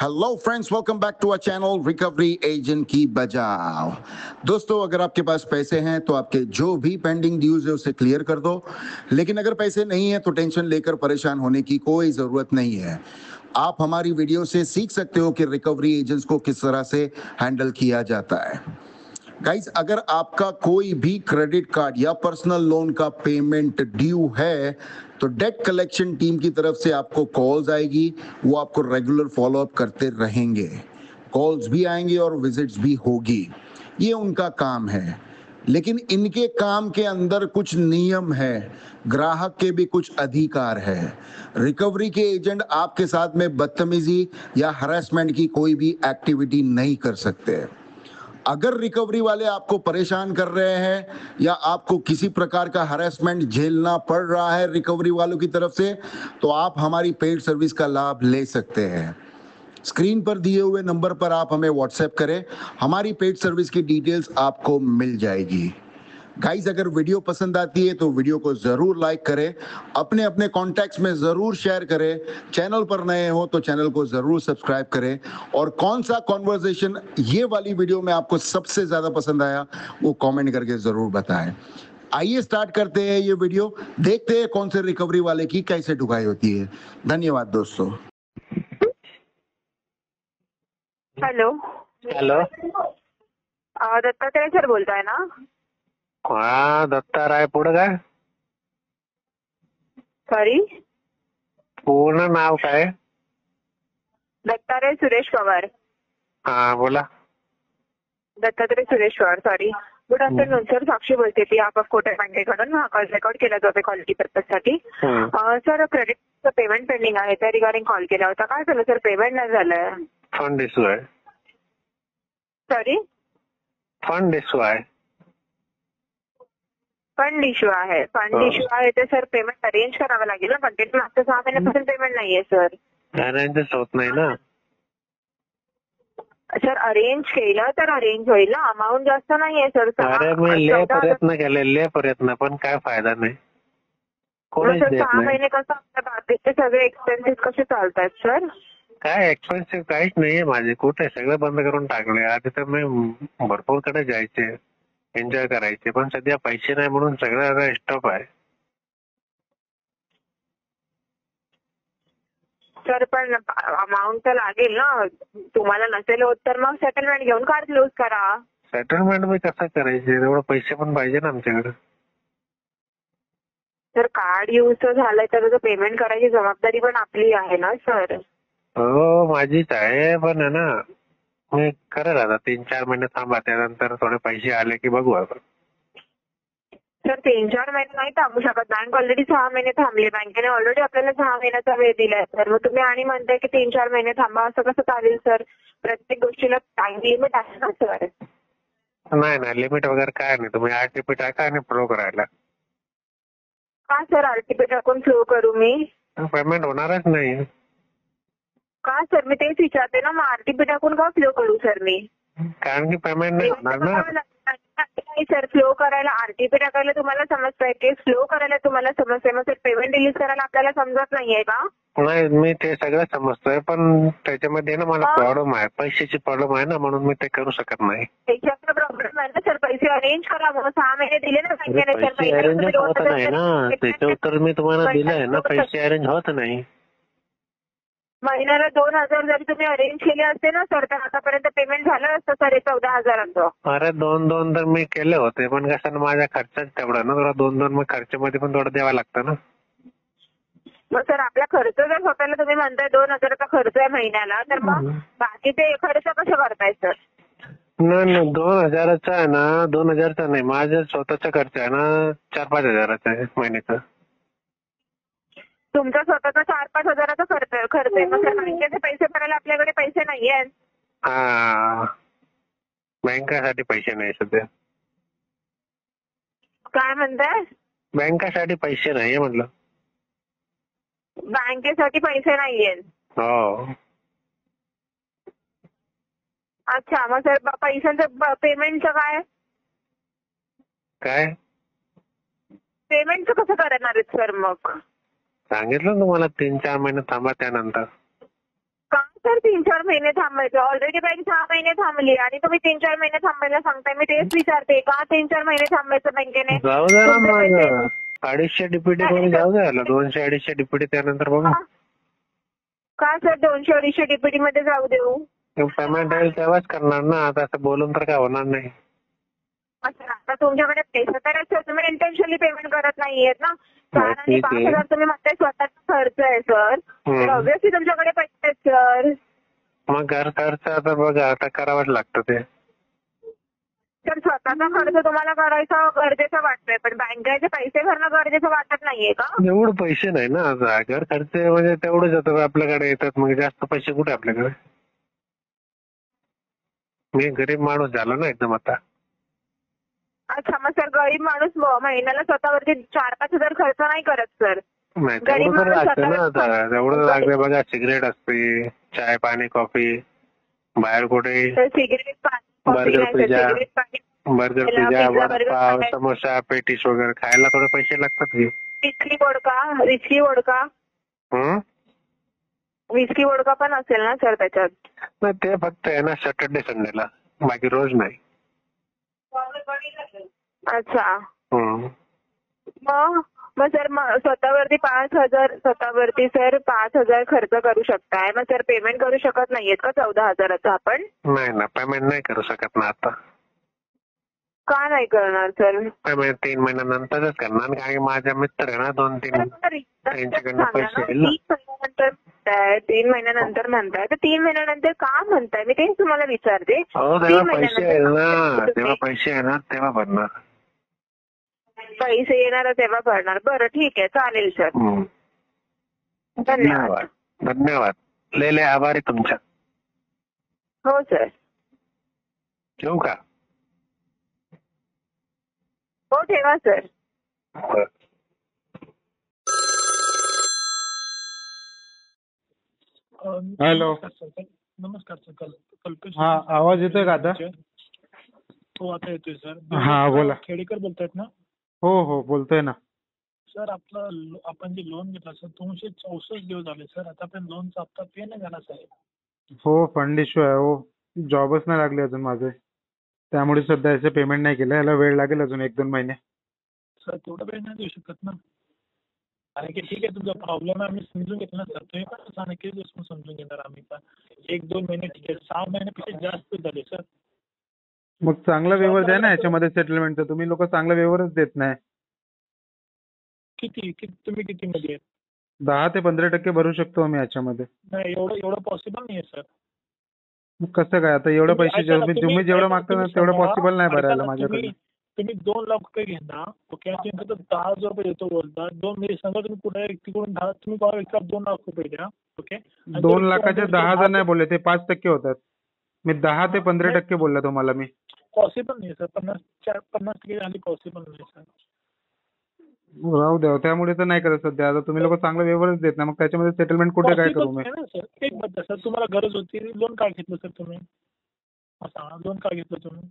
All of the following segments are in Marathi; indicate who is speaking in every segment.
Speaker 1: Hello friends, welcome back to our channel recovery agent की बजाओ। दोस्तों, अगर आपके पास पैसे हैं तो आपके जो भी पेंडिंग ड्यूज है उसे क्लियर कर दो, लेकिन अगर पैसे नहीं है तो टेंशन लेकर परेशान होने की कोई ज़रूरत नहीं है। आप हमारी वीडियो से सीख सकते हो कि रिकवरी एजेंट्स को किस तरह से हैंडल किया जाता है। गाइस, अगर आपका कोई भी क्रेडिट कार्ड या पर्सनल लोन का पेमेंट ड्यू है तो डेट कलेक्शन टीम की तरफ से आपको कॉल्स आएगी, वो आपको रेगुलर फॉलोअप करते रहेंगे। कॉल्स भी आएंगे और विजिट्स भी होगी, ये उनका काम है। लेकिन इनके काम के अंदर कुछ नियम है, ग्राहक के भी कुछ अधिकार है। रिकवरी के एजेंट आपके साथ में बदतमीजी या हरासमेंट की कोई भी एक्टिविटी नहीं कर सकते। अगर रिकवरी वाले आपको परेशान कर रहे हैं या आपको किसी प्रकार का हरासमेंट झेलना पड़ रहा है रिकवरी वालों की तरफ से, तो आप हमारी पेड सर्विस का लाभ ले सकते हैं। स्क्रीन पर दिए हुए नंबर पर आप हमें व्हाट्सएप करें, हमारी पेड सर्विस की डिटेल्स आपको मिल जाएगी। गाइस, अगर वीडियो पसंद आती है तो वीडियो को जरूर लाइक करें, अपने अपने कॉन्टैक्ट्स में जरूर शेयर करें। चैनल पर नए हो तो चैनल को जरूर सब्सक्राइब करें। और कौन सा कॉन्वर्सेशन ये वाली वीडियो में आपको सबसे ज्यादा पसंद आया वो कमेंट करके जरूर बताएं। आइए स्टार्ट करते हैं ये वीडियो, देखते हैं कौन से रिकवरी वाले की कैसे ढुकाई होती है। धन्यवाद दोस्तों।
Speaker 2: Hello
Speaker 3: hello.
Speaker 2: दत्तात्रय सर बोलताय ना?
Speaker 3: हा, दत्ता राय. पुढं काय?
Speaker 2: सॉरी,
Speaker 3: पूर्ण नाव काय?
Speaker 2: दत्तात्रय सुरेश पवार.
Speaker 3: हा, बोला.
Speaker 2: Dattatray Suresh Pawar. Sorry. Good afternoon sir, Sakshi बोलते ती आप कोटक बँकेकडून. हा कॉल रेकॉर्ड केला जातो क्वालिटी पर्पजसाठी. सर, क्रेडिटचं पेमेंट पेंडिंग आहे, त्या रिगार्डिंग कॉल केला होता. काय झालं सर, पेमेंट नाही झालंय?
Speaker 3: फंड इश्यू आहे.
Speaker 2: सॉरी,
Speaker 3: फंड इश्यू आहे.
Speaker 2: फंड इश्यू आहे. फंड इश्यू आहे तर सर पेमेंट अरेंज करावं लागेल ना. कंटेंट मागच्या 6 महिन्यापासून पेमेंट नाहीये सर.
Speaker 3: अरेंजच होत नाही ना.
Speaker 2: सर, अरेंज केलं तर अरेंज होईल ना. अमाऊंट जास्त नाहीये सर.
Speaker 3: अरे मी लय प्रयत्न केले, लय प्रयत्न, पण काय फायदा नाही. कोणीच देत
Speaker 2: 6
Speaker 3: नाही.
Speaker 2: महिने कसं आपल्या बाकीचे सगळे एक्सपेन्सेस कसे चालतात सर?
Speaker 3: काय एक्सपेन्सिव्ह काहीच नाहीये माझे. कुठे सगळं बंद करून टाकले. आधी तर मी भरपूर कडे जायचे, एन्जॉय करायचे, पण सध्या पैसे नाही म्हणून सगळं स्टॉप आहे.
Speaker 2: सर, पण अमाऊंट तर लागेल ना. तुम्हाला नसेल होत तर मग सेटलमेंट घेऊन कार्ड क्लोज करा.
Speaker 3: सेटलमेंट मी कसं करायचे? एवढं पैसे पण पाहिजे ना आमच्याकडे.
Speaker 2: सर, कार्ड यूज झालंय तर त्याचं पेमेंट करायची जबाबदारी पण आपली आहे ना सर.
Speaker 3: हो, माझीच आहे, पण आहे ना, मी करेल आता 3-4 महिने थांबा, त्यानंतर थोडे पैसे आले की बघू आपण.
Speaker 2: सर, 3-4 महिने नाही थांबू शकत. बँक ऑलरेडी 6 महिने थांबली. बँकेने ऑलरेडी आपल्याला 6 महिन्याचा वेळ दिलाय सर. मग तुम्ही आणि म्हणताय की 3-4 महिने थांबा, असं कसं चालेल सर? प्रत्येक गोष्टीला टाइम लिमिट आहे ना सर.
Speaker 3: नाही नाही, लिमिट वगैरे काय नाही. तुम्ही आरटीपी टाका आणि फ्लो करायला.
Speaker 2: का सर आरटीपी टाकून फ्लो करू मी?
Speaker 3: पेमेंट होणारच नाही.
Speaker 2: का सर, मी तेच विचारते ना. मग आरटीपी टाकून का फ्लो करू सर मी?
Speaker 3: कारण की पेमेंट नाही होणार ना.
Speaker 2: नाही सर, फ्लो करायला आरटीपी टाकायला तुम्हाला समजतंय की फ्लो करायला तुम्हाला समजतंय, मग सर पेमेंट रिलीज करायला आपल्याला समजत नाहीये का?
Speaker 3: नाही, मी ते सगळं समजतोय, पण त्याच्यामध्ये ना मला प्रॉब्लेम आहे, पैशाची प्रॉब्लेम आहे ना, म्हणून मी ते करू शकत नाही.
Speaker 2: पैशाचा प्रॉब्लेम आहे ना सर. पैसे अरेंज करा. मग 6 महिने दिले ना बँकेने सर.
Speaker 3: पैसे अरेंज होत नाही ना. त्याच्या उत्तर मी तुम्हाला दिलंय ना, पैसे अरेंज होत नाही.
Speaker 2: महिन्याला 2,000 जरी तुम्ही अरेंज केले असते ना सर, तर आतापर्यंत पेमेंट झालं असतं सर 14,000चं.
Speaker 3: अरे 2-2 तर मी केले होते, पण कसं माझ्या खर्चाच तेवढा ना, थोडा 2-2 मग खर्चामध्ये पण थोडं द्यावं लागतं ना.
Speaker 2: मग सर, आपला खर्च जर स्वतःला तुम्ही म्हणताय 2,000चा खर्च आहे महिन्याला, तर मग बाकीचे खर्च कसे करताय सर?
Speaker 3: नाही, 2,000चा आहे ना. 2,000चा नाही, माझा स्वतःचा खर्च आहे ना 4-5 हजाराचा आहे महिन्याचा.
Speaker 2: तुमचा स्वतःचा 4-5 हजाराचा खर्च आहे. मग सर, बँकेचे पैसे भरायला आपल्याकडे पैसे नाहीये.
Speaker 3: हा, बँकासाठी पैसे नाही सध्या.
Speaker 2: काय म्हणताय?
Speaker 3: बँकासाठी पैसे नाहीये म्हटलं.
Speaker 2: बँकेसाठी पैसे नाहीये.
Speaker 3: हो.
Speaker 2: अच्छा, मग सर पैशांचं पेमेंटचं काय?
Speaker 3: काय
Speaker 2: पेमेंटचं कसं करणार आहेत सर मग?
Speaker 3: सांगितलं तुम्हाला 3-4 महिने थांबा त्यानंतर.
Speaker 2: का सर 3-4 महिने थांबायचं? ऑलरेडी बँक 6 महिने थांबली आणि तुम्ही 3-4 महिने थांबायला सांगताय. मी तेच विचारते, का 3-4 महिने थांबायचं बँकेने?
Speaker 3: जाऊ द्या ना
Speaker 2: तुमचे पैसे
Speaker 3: मग 250 डीपीटी करून जाऊ द्यायला 200-250 डीपीटी त्यानंतर बघू.
Speaker 2: का सर 200-250 डीपीटी मध्ये जाऊ देऊ?
Speaker 3: पेमेंट येईल तेव्हाच करणार ना, आता असं बोलून तर काय होणार नाही.
Speaker 2: अच्छा, आता तुमच्याकडे पैसे तर आहे सर, तुम्ही इंटेन्शनली पेमेंट करत नाहीयेत ना. 4 आणि
Speaker 3: ठीक आहे.
Speaker 2: 5,000 तुम्ही म्हणताय स्वतःचा खर्च आहे सर, तर ऑब्व्हियसली तुमच्याकडे पैसे आहेत सर.
Speaker 3: मग घर खर्च आता बघा, आता करावंच लागतं ते.
Speaker 2: तर स्वतःचा खर्च तुम्हाला करायचा गरजेचं वाटतंय, पण बँकेचे पैसे भरणं गरजेचं वाटत नाहीये का?
Speaker 3: एवढं पैसे नाही ना आता, घर खर्च म्हणजे तेवढंच येतं आपल्याकडे येतात, मग जास्त पैसे कुठे आपल्याकडे. मी गरीब माणूस झालो ना एकदम आता.
Speaker 2: अच्छा, मग सर गरीब माणूस महिन्याला स्वतःवरती 4-5 हजार खर्च नाही करत सर.
Speaker 3: नाही
Speaker 2: गरीब
Speaker 3: तेवढं तर
Speaker 2: माणूस
Speaker 3: लागतं ना
Speaker 2: स्वतःवर
Speaker 3: आता, तेवढं लागतं बघा. सिगरेट असते, चाय पाणी कॉफी, बाहेर कुठे
Speaker 2: सिगरेट पाणी
Speaker 3: बर्गर पिझ्झा,
Speaker 2: सिगरेट पाणी
Speaker 3: burger
Speaker 2: pizza,
Speaker 3: pizza,
Speaker 2: burger
Speaker 3: vada pav,
Speaker 2: खायला.
Speaker 3: समोसा, पेटीस वगैरे खायला थोडे पैसे लागतात की.
Speaker 2: विस्की वोडका
Speaker 3: हं?
Speaker 2: विस्की वोडका पण असेल ना सर त्याच्यात?
Speaker 3: नाही ते फक्त आहे ना सॅटर्डे संडेला, बाकी रोज नाही.
Speaker 2: अच्छा,
Speaker 3: हं.
Speaker 2: मग सर स्वतःवरती 5,000 स्वतःवरती सर 5,000 खर्च करू शकताय, मग सर पेमेंट करू शकत नाहीयेत का 14,000चं आपण?
Speaker 3: नाही ना, पेमेंट नाही करू शकत ना आता.
Speaker 2: का नाही करणार सर?
Speaker 3: पेमेंट 3 महिन्यानंतरच करणार, कारण माझ्या मित्र आहे ना 2-3 त्यांच्याकडनं पैसे येईल ना.
Speaker 2: 3 महिन्यानंतर म्हणताय, तर 3 महिन्यानंतर का म्हणताय? मी तेच तुम्हाला विचारते.
Speaker 3: हो, तेव्हा पैसे येईल ना, तेव्हा पैसे येणार तेव्हा भरणार.
Speaker 2: पैसे येणार तेव्हा भरणार. बरं ठीक आहे, चालेल सर. धन्यवाद.
Speaker 3: धन्यवाद. लय आभारी तुमच्या.
Speaker 2: हो सर.
Speaker 3: ठेवू का?
Speaker 2: हो ठेवा सर.
Speaker 3: बरं.
Speaker 4: हॅलो.
Speaker 5: नमस्कार सर. कल्पेश.
Speaker 4: हा, आवाज येतोय का आता?
Speaker 5: हो आता येतोय सर.
Speaker 4: हा बोला.
Speaker 5: खेडेकर बोलतायत ना?
Speaker 4: हो हो बोलतोय ना.
Speaker 5: सर आपण जे लोन घेतलं सर 264 दिवस झाले सर, आता पण लोनचा हप्ता पे नाही झाला साहेब.
Speaker 4: हो, फंड इश्यू आहे. हो, जॉबच नाही लागले अजून माझे, त्यामुळे सध्या याचे पेमेंट नाही केलं. याला वेळ लागेल अजून 1-2 महिने.
Speaker 5: सर तेवढा वेळ नाही देऊ शकत ना, कारण की ठीक आहे तुमचा प्रॉब्लेम आहे, आम्ही समजून घेतलं ना सर. तुम्ही पण सांगा किती दिवस समजून घेणार आम्ही पण. 1-2 महिने ठीक आहे, 6 महिन्यापेक्षा जास्त झाले सर.
Speaker 4: मग चांगला व्यवहार द्या ना याच्यामध्ये सेटलमेंटचा. तुम्ही लोक चांगला व्यवहारच देत नाही.
Speaker 5: तुम्ही किती मध्ये?
Speaker 4: 10 ते 15% भरू शकतो मी याच्यामध्ये.
Speaker 5: नाही, एवढं पॉसिबल नाही आहे सर.
Speaker 4: मग कसं काय आता? एवढे पैसे तुम्ही जेवढं मागता ना तेवढं पॉसिबल नाही भरायला माझ्याकडे.
Speaker 5: तुम्ही 2 लाख रुपये घेणार, ओके, आणि तुम्ही फक्त 10,000 रुपये देतो बोलता. 2 म्हणजे समजा तुम्ही कुठे व्यक्तीकडून 10 तुम्ही 2 लाख रुपये द्या, ओके.
Speaker 4: 2 लाखाचे 10,000 नाही बोलले, ते 5% होतात. मी 10 ते 15% बोलला तुम्हाला मी.
Speaker 5: पॉसिबल नाही सर. 50% झाली पॉसिबल नाही सर.
Speaker 4: राहू द्या, त्यामुळे तर नाही करत सध्या. आता तुम्ही लोक चांगला व्यवहारच देत नाही, मग त्याच्यामध्ये सेटलमेंट कुठे काय करू मी?
Speaker 5: सर एक बद्दल सर, तुम्हाला गरज होती, लोन का घेतलं सर तुम्ही? सांगा, लोन का घेतलं तुम्ही?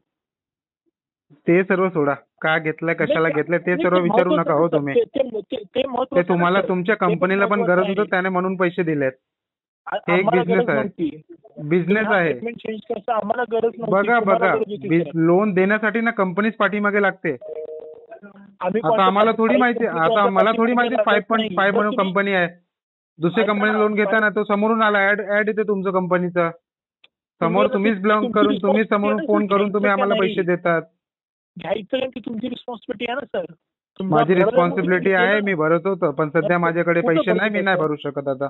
Speaker 4: ते सर्व सोडा. का घेतलंय, कशाला घेतलंय ते सर्व विचारू नका हो तुम्ही. ते तुम्हाला तुमच्या कंपनीला पण गरज होतं, त्याने म्हणून पैसे दिलेत. हे एक बिझनेस आहे, बिझनेस आहे.
Speaker 5: आम्हाला गरज
Speaker 4: बघा, लोन देण्यासाठी ना कंपनीच पाठीमागे लागते. आता आम्हाला थोडी माहिती, आता मला थोडी माहिती 5.5 म्हणून कंपनी आहे. दुसऱ्या कंपनी लोन घेताना तो समोरून आला, ऍड येते तुमच्या कंपनीचा. समोर तुम्हीच बिलॉंग करून, तुम्ही समोरून फोन करून तुम्ही आम्हाला पैसे देतात.
Speaker 5: घ्यायचं की तुमची रिस्पॉन्सिबिलिटी आहे ना सर.
Speaker 4: माझी रिस्पॉन्सिबिलिटी आहे, मी भरत होतो, पण सध्या माझ्याकडे पैसे नाही, मी नाही भरू शकत आता.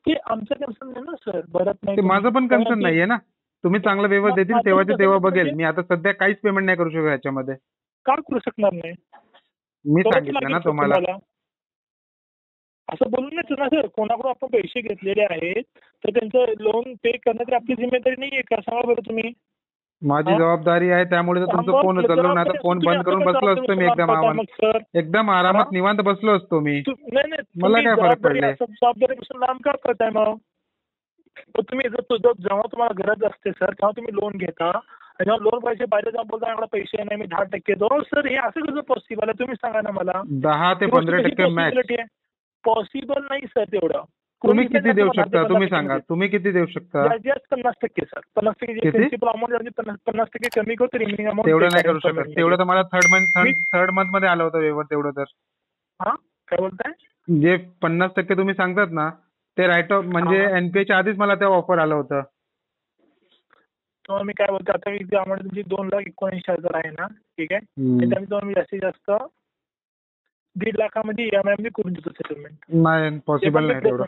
Speaker 5: ते आमचं कन्सर्न नाही ना सर, भरत नाही.
Speaker 4: ते माझं पण कन्सर्न नाहीये ना. तुम्ही चांगला व्यवहार देतील तेव्हाचे तेव्हा बघेल. मी आता सध्या काहीच पेमेंट नाही करू शकत याच्यामध्ये.
Speaker 5: का करू शकणार नाही?
Speaker 4: मी सांगितलं ना तुम्हाला.
Speaker 5: असं बोलून नाही ना सर. कोणाकडून आपण पैसे घेतलेले आहेत तर त्यांचं लोन पे करणं तरी आपली जिम्मेदारी नाहीये का? सांगा बरं तुम्ही.
Speaker 4: माझी जबाबदारी आहे, त्यामुळे तर तुमचा फोन उचललो ना. आता फोन बंद करून बसलो असतो मी एकदम आरामात निवांत बसलो असतो मी. मला काय फरक पडले?
Speaker 5: जबाबदारीपासून लांब का करताय मग? तुम्ही जेव्हा तुम्हाला गरज असते सर तेव्हा तुम्ही लोन घेता, आणि जेव्हा लोन पैसे पाहिजे तेव्हा बोलता एवढा पैसे नाही, मी 10% देतो. सर हे असं कसं पॉसिबल आहे? तुम्ही सांगा ना मला.
Speaker 4: 10 ते 15% मॅक्स
Speaker 5: पॉसिबल नाही सर तेवढं.
Speaker 4: तुम्ही किती देऊ शकता तुम्ही सांगा, तुम्ही किती देऊ शकता?
Speaker 5: जस्ट 50% सर, 50% जे
Speaker 4: किती?
Speaker 5: प्रिन्सिपल अमाऊंट 50% कमी करतो, रिमेनिंग अमाऊंट
Speaker 4: तेवढं नाही करू शकत. तेवढं तर मला थर्ड मंथ मध्ये आलं होतं वेवर तेवढं तर.
Speaker 5: हा काय बोलताय?
Speaker 4: जे 50% तुम्ही सांगतात ना ते राईट ऑफ म्हणजे एनपीएच्या आधीच मला त्या ऑफर आलं होतं.
Speaker 5: तर मी काय बोलतो, आता जी अमाऊंट तुमची 2,79,000 आहे ना, ठीक आहे, त्याच्यामध्ये तुम्हाला मी जास्तीत जास्त 1.5 लाखामध्ये EMI मध्ये करून देतो सेटलमेंट.
Speaker 4: नाही पॉसिबल नाही तेवढं.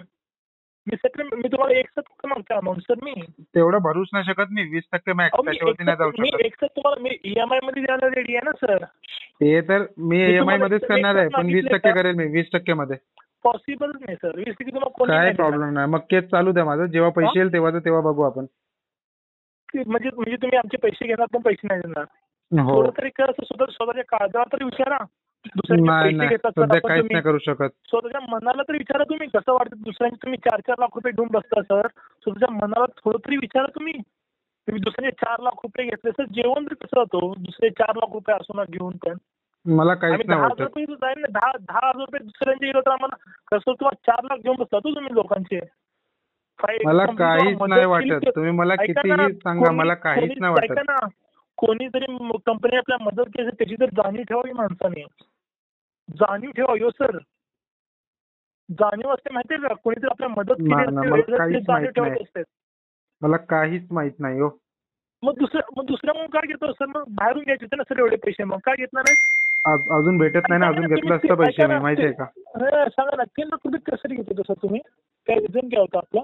Speaker 5: मी तुम्हाला एकसाथ मागतो अमाऊंट सर. मी
Speaker 4: तेवढं भरूच नाही शकत मी. 20% मॅक्स, त्याच्यावरती नाही जाऊ
Speaker 5: मी
Speaker 4: शकत.
Speaker 5: एकसाथ तुम्हाला मी EMI मध्ये द्यायला रेडी आहे ना सर.
Speaker 4: ते तर मी EMI
Speaker 5: तुम्हाला
Speaker 4: मध्येच
Speaker 5: मी
Speaker 4: करणार आहे,
Speaker 5: एकसाथ
Speaker 4: पण 20%
Speaker 5: मागितले
Speaker 4: करेल मी. 20% मध्ये
Speaker 5: पॉसिबल नाही सर. 20% तुम्हाला कोणी
Speaker 4: काय
Speaker 5: नाही देणार.
Speaker 4: प्रॉब्लेम नाही. मग केस चालू द्या माझं. जेव्हा पैसे येईल तेव्हा बघू आपण.
Speaker 5: म्हणजे तुम्ही आमचे पैसे घेणार पण पैसे नाही देणार.
Speaker 4: हो.
Speaker 5: थोडं तरी कसं स्वतःच्या काळजावर तरी विचारा. दुसऱ्यांचे
Speaker 4: नाही
Speaker 5: पैसे
Speaker 4: नाही
Speaker 5: घेतात सर
Speaker 4: सध्या
Speaker 5: आपण,
Speaker 4: काहीच
Speaker 5: तुम्ही
Speaker 4: नाही करू शकत.
Speaker 5: स्वतःच्या मनाला तरी विचारा तुम्ही कसं वाटतं. दुसऱ्यांचे तुम्ही 4-4 लाख रुपये घेऊन बसता सर. स्वतःच्या मनाला थोडं तरी विचारा तुम्ही. तुम्ही दुसऱ्याचे 4 लाख रुपये घेतले सर, जेवण तरी कसं होतो दुसरे 4 लाख रुपये असो ना घेऊन. पण
Speaker 4: मला काहीच
Speaker 5: आम्ही
Speaker 4: नाही
Speaker 5: 10,000
Speaker 4: वाटत.
Speaker 5: रुपये जाईल ना, 10,000 रुपये दुसऱ्यांचे गेलो तर आम्हाला कसं तुम्हाला 4 लाख घेऊन बसता तो तुम्ही लोकांचे.
Speaker 4: मला
Speaker 5: कंपनी
Speaker 4: काहीच
Speaker 5: तुम्हाला
Speaker 4: नाही
Speaker 5: मदत केली
Speaker 4: वाटत.
Speaker 5: तर-
Speaker 4: तुम्ही मला
Speaker 5: ऐका
Speaker 4: कितीही
Speaker 5: ना,
Speaker 4: सांगा, मला
Speaker 5: कोणी-
Speaker 4: काहीच
Speaker 5: कोणी-
Speaker 4: नाही वाटत.
Speaker 5: ऐका ना, कोणीतरी कंपनी आपल्या मदत केली त्याची तर जाणीव ठेवावी माणसाने. जाणीव ठेवावी हो सर. जाणीव असते माहितीये का, कोणीतरी आपल्या मदत केली
Speaker 4: नाही,
Speaker 5: असते,
Speaker 4: मला
Speaker 5: वेळेवर ते
Speaker 4: काहीच
Speaker 5: जाणीव
Speaker 4: माहित
Speaker 5: ठेवत
Speaker 4: नाही.
Speaker 5: असते.
Speaker 4: मला काहीच माहित नाही हो.
Speaker 5: मग दुसऱ्या म्हणून काय घेतो सर? मग बाहेरून घ्यायचे होते ना सर एवढे पैसे, मग काय घेतणार नाही?
Speaker 4: अजून भेटत नाही ना, अजून घेतलं असतं पैसे मी, माहितीये का?
Speaker 5: सांगा ना, 3 लाख रुपये कसं घेतो सर तुम्ही? काय रिझन काय होतं आपलं?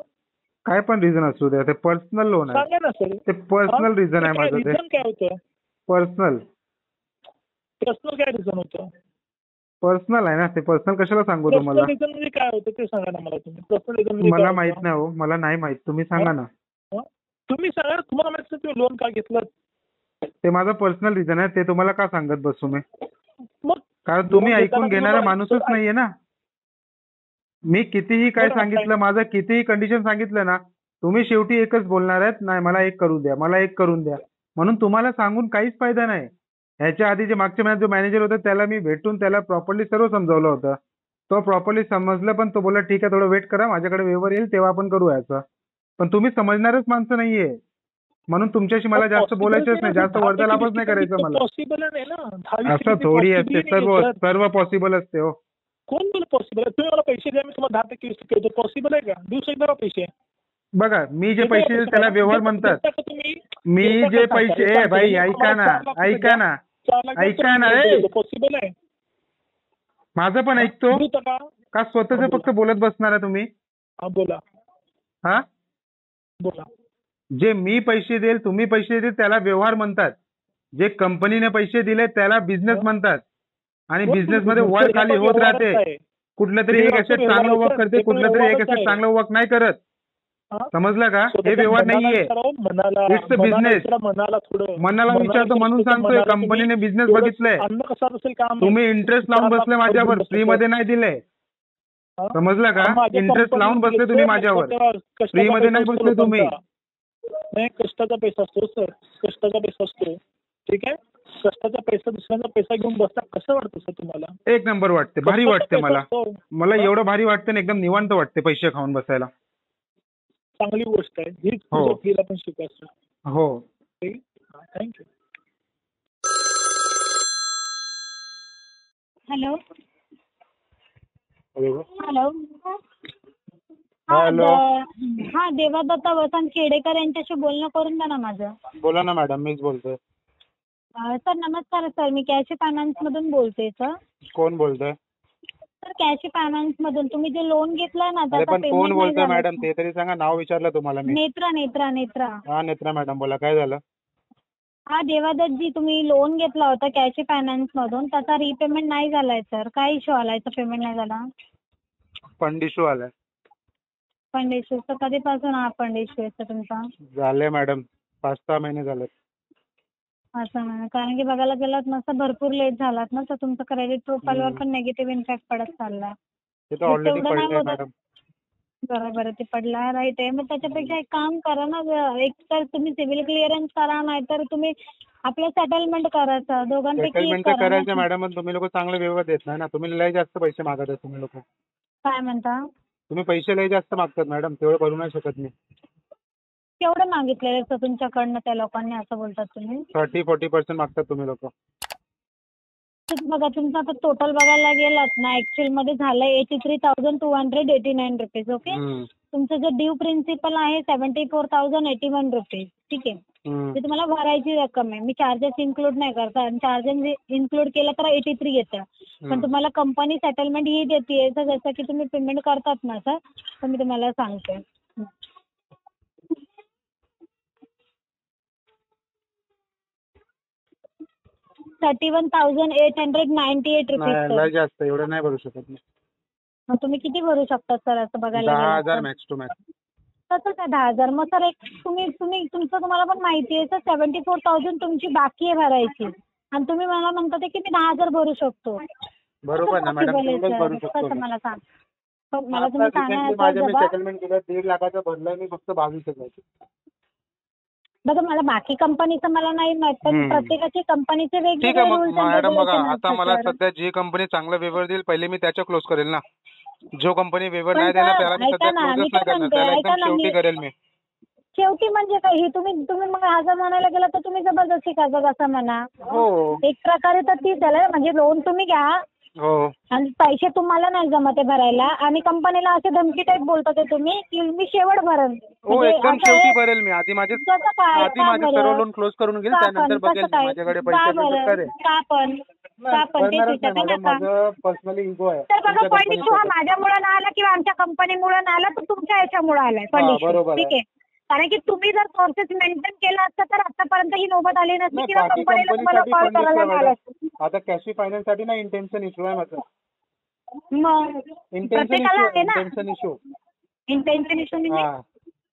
Speaker 4: काय पण रिझन असू द्या, ते पर्सनल लोन आहे.
Speaker 5: सांगा ना सर.
Speaker 4: ते पर्सनल रिझन आहे माझं. ते
Speaker 5: रिझन काय होतं?
Speaker 4: पर्सनल
Speaker 5: काय रिझन होतं?
Speaker 4: पर्सनल आहे ना ते. पर्सनल कशाला सांगू तुम्हाला?
Speaker 5: पर्सनल रिझन म्हणजे काय होतं ते सांगा ना मला तुम्ही. पर्सनल रिझन म्हणजे
Speaker 4: मला
Speaker 5: काय
Speaker 4: माहित
Speaker 5: होतं?
Speaker 4: नाही हो. मला नाही माहित. तुम्ही सांगा ना.
Speaker 5: तुम्ही सांगा, तुम्हाला माहिती तुम्ही लोन का घेतलं?
Speaker 4: ते माझं पर्सनल रिझन आहे. ते तुम्हाला का सांगत बसू मी?
Speaker 5: मग
Speaker 4: कारण तुम्ही
Speaker 5: लोन
Speaker 4: ऐकून
Speaker 5: घेताना
Speaker 4: घेणारा
Speaker 5: तुम्हाला-
Speaker 4: माणूसच नाहीये ना. मी कितीही काय
Speaker 5: बरं,
Speaker 4: सांगितलं, माझं कितीही कंडिशन सांगितलं ना, तुम्ही शेवटी एकच बोलणार आहेत, नाही मला एक करून द्या, मला एक करून द्या. म्हणून तुम्हाला सांगून काहीच फायदा नाही. ह्याच्या आधी जे मागच्या महिन्यात जो मॅनेजर होता त्याला मी भेटून त्याला प्रॉपरली सर्व समजावलं होतं. तो प्रॉपरली समजलं, पण तो बोलला ठीक आहे थोडं वेट करा, माझ्याकडे वेवर येईल तेव्हा आपण करू याचं. पण तुम्ही समजणारच माणसं नाहीये. म्हणून तुमच्याशी मला जास्त बोलायचंच नाही. जास्त वार्तालापच नाही करायचं मला.
Speaker 5: पॉसिबल नाही ना. 10-20
Speaker 4: असं थोडी असते. सर्व पॉसिबल असते हो.
Speaker 5: कोण बोल पॉसिबल आहे? तुम्ही मला पैसे द्या, मी तुम्हाला 10% देतो. पॉसिबल आहे का? देऊ शकता पैसे?
Speaker 4: बघा, मी जे पैसे देईल त्याला व्यवहार म्हणतात. मी जे पैसे भाई ऐका ना, ऐका ना, ऐका ना रे.
Speaker 5: पॉसिबल आहे?
Speaker 4: माझं पण ऐकतो
Speaker 5: देऊ का?
Speaker 4: का? स्वतःच फक्त बोलत बसणार आहे तुम्ही?
Speaker 5: हा बोला.
Speaker 4: हा,
Speaker 5: बोला.
Speaker 4: जे मी पैसे देईल, तुम्ही पैसे देईल त्याला व्यवहार म्हणतात. जे कंपनीने पैसे दिले त्याला बिझनेस म्हणतात. आणि बिझनेस मध्ये वर खाली होत राहते. कुठलं तरी एक ऍसेट चांगलं वर्क करते, कुठलं तरी एक ऍसेट चांगलं वर्क नाही करत. समजलं का? हे व्यवहार नाहीये. It's a business. मनाला विचारतो म्हणून सांगतोय, कंपनीने बिझनेस बघितलंय. तुम्ही इंटरेस्ट लावून बसले माझ्यावर, फ्री मध्ये नाही दिले. समजलं का? इंटरेस्ट लावून बसले तुम्ही माझ्यावर, फ्री मध्ये नाही बसले तुम्ही.
Speaker 5: नाही, कष्टाचा पैसा असतो सर, कष्टाचा पैसा असतो. ठीक आहे, कष्टाचा पैसा दुसऱ्यांचा पैसा घेऊन बसता कसं वाटतं सर तुम्हाला?
Speaker 4: एक नंबर वाटते, भारी वाटते मला. मला एवढं भारी वाटतं ना, एकदम निवांत वाटते पैसे खाऊन बसायला.
Speaker 5: चांगली गोष्ट आहे ही.
Speaker 4: हो.
Speaker 5: फ्रीला पण शिकायचं.
Speaker 4: हो.
Speaker 5: थँक्यू.
Speaker 6: Hello
Speaker 4: hello.
Speaker 6: हॅलो हा देवादत्ता वसंत खेडेकर यांच्याशी बोलणं करून द्या ना माझं.
Speaker 4: बोला ना मॅडम, मीच बोलतोय.
Speaker 6: सर नमस्कार सर, मी कॅशी फायनान्स मधून बोलते सर.
Speaker 4: कोण बोलतोय?
Speaker 6: सर कॅशी फायनान्स मधून तुम्ही जे लोन घेतलंय ना
Speaker 4: अरे
Speaker 6: त्याचा
Speaker 4: पण कोण
Speaker 6: पेमेंट नाही
Speaker 4: बोलतोय मॅडम?
Speaker 6: झाला.
Speaker 4: ते तरी सांगा. नाव विचारलं तुम्हाला मी.
Speaker 6: नेत्रा.
Speaker 4: हा नेत्रा मॅडम बोला, काय झालं?
Speaker 6: हा देवादत्तजी, तुम्ही लोन घेतला होता कॅशी फायनान्स मधून, त्याचा रिपेमेंट नाही झालाय सर. काय इश्यू आलाय तर पेमेंट नाही झाला?
Speaker 4: फंड इश्यू आलाय.
Speaker 6: फंड इश्यू तर कधीपासून हा फंड इश्यू आहे तुमचा?
Speaker 4: झाले मॅडम, 5-6 महिने झाले.
Speaker 6: असं नाही, कारण की बघायला गेलात मस्त भरपूर लेट झालात ना, तर तुमचं क्रेडिट प्रोफाईलवर पण निगेटिव्ह इम्पॅक्ट पडत चाललाय.
Speaker 4: ते तर ऑलरेडी
Speaker 6: तेवढं नाही
Speaker 4: पडलंय
Speaker 6: होत.
Speaker 4: मॅडम.
Speaker 6: बरोबर आहे, ते पडला राईट आहे. मग त्याच्यापेक्षा एक काम करा ना, एक तर तुम्ही सिव्हिल क्लिअरन्स करा, नाहीतर तुम्ही आपलं सेटलमेंट करायचं. दोघांपैकी एक
Speaker 4: सेटलमेंट
Speaker 6: करा
Speaker 4: करायचं
Speaker 6: ना.
Speaker 4: मॅडम, पण तुम्ही लोक चांगले व्यवहार देत नाही ना. तुम्ही लय जास्त पैसे मागत आहे तुम्ही लोक.
Speaker 6: काय म्हणता?
Speaker 4: तुम्ही पैसे लय जास्त मागतात मॅडम, तेवढं भरू नाही शकत मी.
Speaker 6: केवढे मागितलेले सर तुमच्याकडनं त्या लोकांनी असं बोलतात तुम्ही?
Speaker 4: 30-40% मागतात तुम्ही लोक.
Speaker 6: बघा तुमचं आता टोटल बघायला गेलात ना, ऍक्च्युअल मध्ये झालंय 83,289 रुपीज. ओके. तुमचं जे ड्यू प्रिन्सिपल आहे 74,081 रुपीज. ठीक आहे. ते तुम्हाला भरायची रक्कम आहे. मी चार्जेस इन्क्लूड नाही करत, आणि चार्जेस इन्क्लूड केलं तर 83 येतं. पण तुम्हाला कंपनी सेटलमेंट ही देते. जसं की तुम्ही पेमेंट करतात ना सर, तर मी तुम्हाला सांगते. 31,898 रुपीज
Speaker 4: नाही,
Speaker 6: सर.
Speaker 4: लय जास्त, एवढं नाही भरू शकत मी.
Speaker 6: मग तुम्ही किती भरू शकता सर असं बघायला
Speaker 4: 10,000
Speaker 6: गेलं
Speaker 4: मॅक्स टू मॅक्स.
Speaker 6: तसंच आहे 10,000. मग सर एक तुमचं तुम्हाला पण माहिती आहे सर 74,000 तुमची बाकी आहे भरायची, आणि तुम्ही मला म्हणता की मी 10,000 भरू शकतो.
Speaker 4: बरोबर ना मॅडम, तेवढंच भरू शकतो
Speaker 6: कसं
Speaker 4: मी.
Speaker 6: मला सांग. मला तुम्ही सांगा
Speaker 4: माझ्या मी सेटलमेंट केलं 1.5 लाखाचं भरलंय मी, फक्त 22,000.
Speaker 6: बघा मला बाकी कंपनीचं मला नाही माहित, पण प्रत्येकाची कंपनीचे
Speaker 4: ठीक आहे.
Speaker 6: वेगवेगळे
Speaker 4: मग
Speaker 6: rules and
Speaker 4: मॅडम बघा,
Speaker 6: regulations
Speaker 4: आता
Speaker 6: असतात,
Speaker 4: मला
Speaker 6: sir.
Speaker 4: सध्या जी कंपनी चांगला वेवर देईल पहिले मी त्याच्या क्लोज करेल ना. जो कंपनी वेवर
Speaker 6: पण
Speaker 4: नाही देणार
Speaker 6: sir,
Speaker 4: त्याला मी
Speaker 6: ऐका
Speaker 4: सध्या
Speaker 6: ना,
Speaker 4: क्लोजच
Speaker 6: मी
Speaker 4: नाही
Speaker 6: काय
Speaker 4: करणार,
Speaker 6: म्हणते,
Speaker 4: त्याला
Speaker 6: ऐका
Speaker 4: एकदम
Speaker 6: ना,
Speaker 4: शेवटी करेल मी.
Speaker 6: शेवटी म्हणजे काय, ही तुम्ही मग 1000 म्हणायला गेला तर तुम्ही जबरदस्ती करता असं म्हणा.
Speaker 4: हो
Speaker 6: एक प्रकारे तर तीच आहे म्हणजे लोन तुम्ही घ्या
Speaker 4: हो
Speaker 6: आणि पैसे तुम्हाला नाही जमत आहे भरायला, आणि कंपनीला असे धमकी टाईप बोलतात आहे तुम्ही की मी शेवट भरन.
Speaker 4: हो, एकदम शेवटी भरेल मी. आधी माझे
Speaker 6: कसं काय?
Speaker 4: आधी माझे सर्व लोन क्लोज करून घेईल, त्यानंतर बघेल मी माझ्याकडे पैसे असेल तर करेल.
Speaker 6: का पण तेच विचारते ना आता.
Speaker 4: माझं पर्सनली इगो आहे.
Speaker 6: तर बघा पॉईंट इश्यू हा माझ्यामुळे नाही आला किंवा आमच्या कंपनीमुळे नाही आला, तर तुमच्या याच्यामुळे आलाय पॉईंट इश्यू.
Speaker 4: बरोबर
Speaker 6: ठीक आहे. कारण की तुम्ही जर प्रोसेस मेंटेन केला असता तर आतापर्यंत ही नोबत आली नसती किंवा कंपनीला तुम्हाला कॉल करायला नाही आला असतं.
Speaker 4: आता कॅशी फायनान्स साठी ना इंटेन्शन इश्यू आहे माझं.
Speaker 6: मग प्रत्येकाला आहे ना
Speaker 4: इंटेन्शन इश्यू.
Speaker 6: इंटेन्शन इश्यू म्हणजे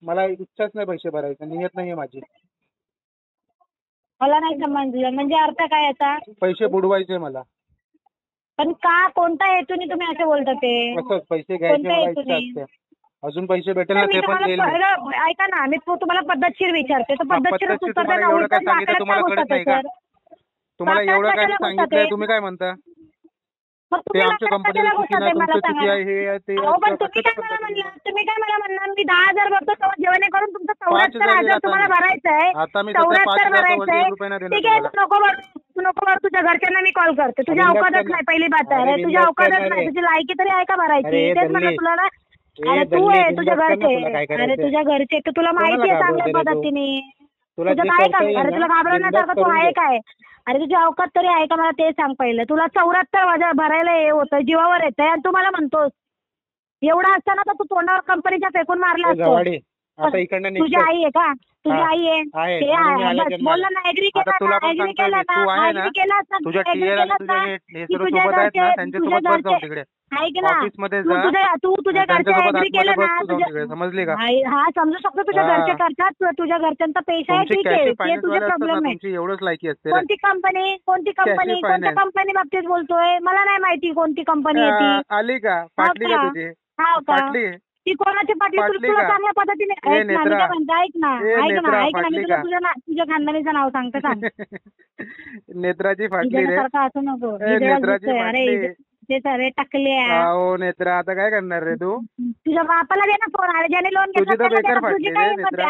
Speaker 4: मला इच्छाच नाही पैसे भरायचं, नियत नाहीये माझी.
Speaker 6: मला नाही समजलं म्हणजे अर्थ काय याचा?
Speaker 4: पैसे बुडवायचे मला.
Speaker 6: पण का, कोणत्या हेतूने तुम्ही असं बोलता ते?
Speaker 4: असंच पैसे घ्यायचे मला इच्छा असते. अजून पैसे भेटेल ना ते पण देईल.
Speaker 6: ऐका ना, मी तुम्हाला पद्धतशीर विचारते, तर पद्धतशीर उत्तर
Speaker 4: तुम्हाला
Speaker 6: द्या.
Speaker 4: एवढं काय सांगितलं तुम्हाला कळत नाही का? तुम्हाला एवढं काय सांगितलंय, तुम्ही काय म्हणता? ते आमच्या कंपनीला चुकी नाही, तुमची चुकी आहे, हे आहे ते.
Speaker 6: पण तुम्ही काय मला म्हणणार मी 10,000 भरतो जेणेकरून तुमचं 74,000 तुम्हाला भरायचं आहे.
Speaker 4: आता मी 5,000 रुपये नाही
Speaker 6: ठीक आहे, नको भर तुझ्या घरच्यांना मी कॉल करते. तुझ्या अवकाशच नाही पहिली बात आहे. तुझ्या अवकाशच नाही, तुझी लायकी तरी आहे का भरायची? तेच म्हणलं तुला ना. अरे तू आहे, तुझ्या घरचे, अरे तुझ्या घरचे तर तुला माहिती आहे चांगल्या पद्धतीने. तुझं काय का? अरे तुला घाबरवण्यासारखं तू आहे काय? अरे तुझी अवकात तरी आहे का मला ते सांग पहिलं. तुला 74,000 भरायला हे होतं, जीवावर येतंय, आणि तू मला म्हणतोस एवढा असताना तर तू तोंडावर कंपनीच्या फेकून मारला असतो. तुझी आई आहे का? तुझी आई आहे ते आहे. बोलला ना, ऍग्री केला ना, ऍग्री केला ना, केला असता
Speaker 4: तुझ्या
Speaker 6: ऐक ना, तू तुझ्या घरचे ऍग्री केलं ना,
Speaker 4: समजले का?
Speaker 6: हा समजू शकतो. तुझ्या घरचे करतात, तुझ्या घरच्यांचा पैसा आहे, ठीक आहे, ते तुझे प्रॉब्लेम आहे.
Speaker 4: एवढंच लायकी असते.
Speaker 6: कोणती कंपनी कोणत्या कंपनी बाबतीत बोलतोय? मला नाही माहिती कोणती कंपनी आहे ती.
Speaker 4: आली का? फाटली का तुझी?
Speaker 6: फाटली ती कोणाची पाटली? तुला चांगल्या पद्धतीने ऐक ना, मी काय म्हणते, ऐक ना मी तुला तुझ्या खानदानीचं नाव सांगते, सांग.
Speaker 4: नेत्राची फाटली रे.
Speaker 6: असं नको.
Speaker 4: नेत्राची फाटली.
Speaker 6: ते सारे टाकले.
Speaker 4: हो नेत्रा, आता काय करणार रे तू?
Speaker 6: तुझ्या बापाला दे ना फोन. अरे ज्याने लोन घेतलं त्याला दे ना. तुझी काय म्हणते?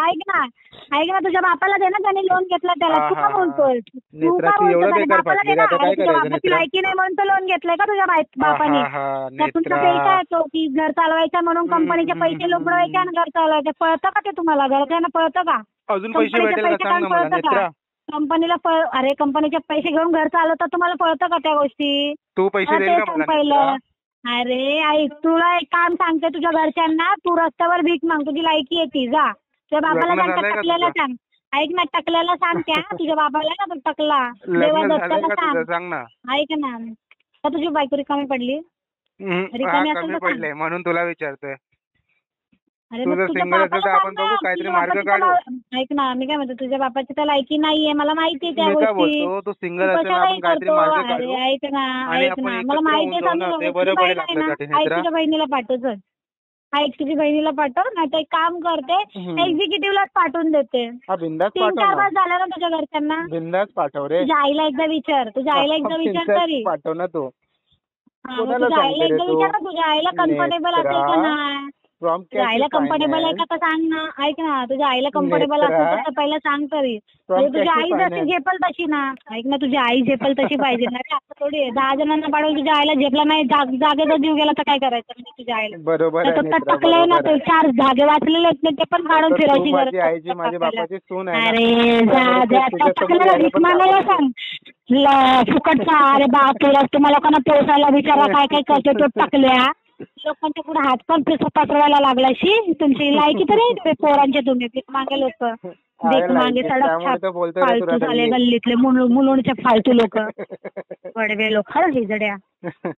Speaker 6: ऐक ना, तुझ्या बापाला दे ना, ज्याने लोन घेतलं त्याला. तू का बोलतोय? तू का बोलतोय? बापाला दे ना. तुझ्या बापाची लायकी नाही म्हणून तो लोन घेतलंय का तुझ्या बापाने? तुमचा पैसा आहे तो की घर चालवायचा म्हणून कंपनीचे पैसे लुबडवायचे आणि घर चालवायचे. पळतं का ते तुम्हाला? घरच्यांना पळतं का?
Speaker 4: अजून पैसे भेटेल का सांग ना मला नेत्रा.
Speaker 6: कंपनीला अरे कंपनीचे पैसे घेऊन घर चालवतात, तुम्हाला पळतं का त्या गोष्टी?
Speaker 4: तू पैसे देईल का मला?
Speaker 6: पहिलं अरे ऐक, तुला एक काम सांगते, तुझ्या घरच्यांना तू रस्त्यावर भीक माग, तुझी लायकी येते, जा तुझ्या बाबाला टकल्याला सांग. ऐक ना, टकल्याला सांग त्या तुझ्या बाबाला ना, तो टकला देवा दत्ताला सांग ना. ऐक ना, तर तुझी बायको रिकामी पडली? रिकामी असेल तर
Speaker 4: पडले म्हणून तुला विचारतोय.
Speaker 6: अरे
Speaker 4: तुझं सिंगल असेल तर आपण बघू काहीतरी मार्ग काढू.
Speaker 6: ऐक ना, मी काय म्हणतो, तुझ्या बापाची तर लायकी नाहीये, मला माहितीये त्या गोष्टी.
Speaker 4: तू सिंगल असेल आपण काहीतरी मार्ग काढू.
Speaker 6: ऐक ना, मला माहितीये, तुझ्या बहिणीला पाठवच. ऐक, तुझी बहिणीला पाठव, नाही तर एक काम करते, एक्झिक्युटिव्हलाच पाठवून देते. 3-4 तास झाला ना तुझ्या घरच्यांना.
Speaker 4: बिंदास पाठव रे.
Speaker 6: तुझ्या आईला एकदा विचार, तुझ्या आईला एकदा विचार तरी.
Speaker 4: पाठव ना तू.
Speaker 6: तुझ्या आईला एकदा विचार ना, तुझ्या आईला कम्फर्टेबल असेल का नाही.
Speaker 7: फ्रॉम
Speaker 6: तुझ्या आईला कम्फर्टेबल आहे का सांग ना. ऐक ना, तुझ्या आईला कम्फर्टेबल असेल तर पहिला सांग तरी. तुझी आई जशी झेपल तशी ना. ऐक ना, तुझी आई झेपल तशी पाहिजे ना रे. असं थोडी आहे 10 जणांना पाडून तुझ्या आईला झेपला नाही, जागेचा जीव गेला तर काय करायचं म्हणजे तुझ्या आईला.
Speaker 7: बरोबर आहे नेत्रा,
Speaker 6: टाकलंय ना
Speaker 7: बरोबर
Speaker 6: ते, 4 धागे वाचलेले आहेत ना, ते पण काढून
Speaker 7: आहे.
Speaker 6: फिरायची
Speaker 7: तू माझी
Speaker 6: गरज
Speaker 7: आईची माझ्या बापाची सून आहे ना.
Speaker 6: अरे
Speaker 7: तुझ्यासमोर
Speaker 6: टाकलेलं
Speaker 7: यायला
Speaker 6: भीक
Speaker 7: पण
Speaker 6: मागायला सांग. फुकटचा अरे बाप तुला तुम्हाला लोकांना पोसायला विचारा काय काय करते तो टाकल्या. लोकांच्या पुढे हात पण पसरवायला लागलाशी. तुमची लायकी तरी पोरांचे तुम्ही भीक मागे लोक. भीक मागे सडक फालतू झाले गल्लीतले मुलुंडचे फालतू लोक. वडवे लोक खरं हिजड्या.